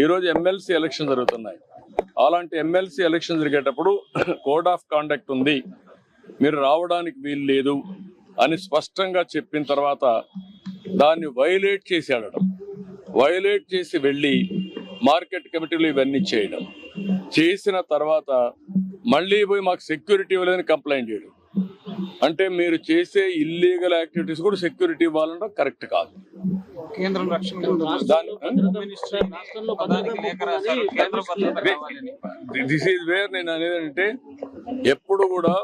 ఈరోజు MLC election జరుగుతున్నాయి. అలాంటి ఎమ్మెల్సీ ఎలక్షన్ జరిగేటప్పుడు కోడ్ ఆఫ్ కాండక్ట్ ఉంది, మీరు రావడానికి వీలు లేదు అని స్పష్టంగా చెప్పిన తర్వాత దాన్ని వైలేట్ చేసి ఆడడం, వైలేట్ చేసి వెళ్ళి మార్కెట్ కమిటీలు ఇవన్నీ చేయడం, చేసిన తర్వాత మళ్ళీ పోయి మాకు సెక్యూరిటీ ఇవ్వలేదని కంప్లైంట్ చేయడం. అంటే మీరు చేసే ఇల్లీగల్ యాక్టివిటీస్ కూడా సెక్యూరిటీ ఇవ్వాలంటే కరెక్ట్ కాదు. దిస్ ఈజ్ వేర్ నేను అనేది అంటే ఎప్పుడు కూడా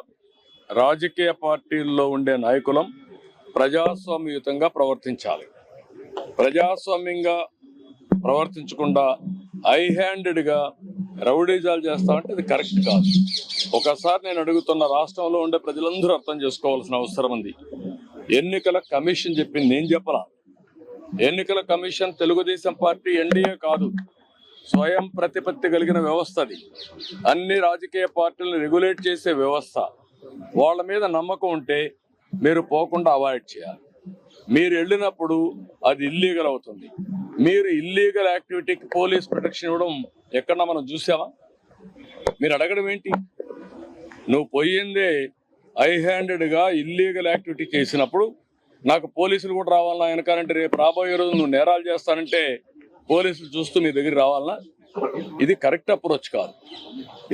రాజకీయ పార్టీల్లో ఉండే నాయకులం ప్రజాస్వామ్యయుతంగా ప్రవర్తించాలి. ప్రజాస్వామ్యంగా ప్రవర్తించకుండా హై హ్యాండెడ్గా రౌడీజాలు చేస్తామంటే అది కరెక్ట్ కాదు. ఒకసారి నేను అడుగుతున్న, రాష్ట్రంలో ఉండే ప్రజలందరూ అర్థం చేసుకోవాల్సిన అవసరం ఉంది. ఎన్నికల కమిషన్ చెప్పింది, నేను చెప్పలా. ఎన్నికల కమిషన్ తెలుగుదేశం పార్టీ ఎన్డీఏ కాదు, స్వయం ప్రతిపత్తి కలిగిన వ్యవస్థ. అది అన్ని రాజకీయ పార్టీలను రెగ్యులేట్ చేసే వ్యవస్థ. వాళ్ళ మీద నమ్మకం ఉంటే మీరు పోకుండా అవాయిడ్ చేయాలి. మీరు వెళ్ళినప్పుడు అది ఇల్లీగల్ అవుతుంది. మీరు ఇల్లీగల్ యాక్టివిటీకి పోలీస్ ప్రొటెక్షన్ ఇవ్వడం ఎక్కడన్నా మనం చూసామా? మీరు అడగడం ఏంటి? నువ్వు పోయిందే హై హ్యాండెడ్గా ఇల్లీగల్ యాక్టివిటీ చేసినప్పుడు నాకు పోలీసులు కూడా రావాలన్నా వెనకాలంటే రేపు రాబోయే రోజు నువ్వు నేరాలు చేస్తానంటే పోలీసులు చూస్తూ మీ దగ్గర రావాలన్నా? ఇది కరెక్ట్ అప్రోచ్ కాదు.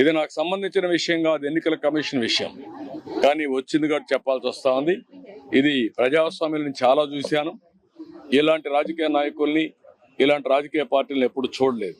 ఇది నాకు సంబంధించిన విషయం కాదు, ఎన్నికల కమిషన్ విషయం. కానీ వచ్చింది కాబట్టి చెప్పాల్సి వస్తూ ఉంది. ఇది ప్రజాస్వామ్యాన్ని చాలా చూశాను. ఇలాంటి రాజకీయ నాయకుల్ని, ఇలాంటి రాజకీయ పార్టీలను ఎప్పుడు చూడలేదు.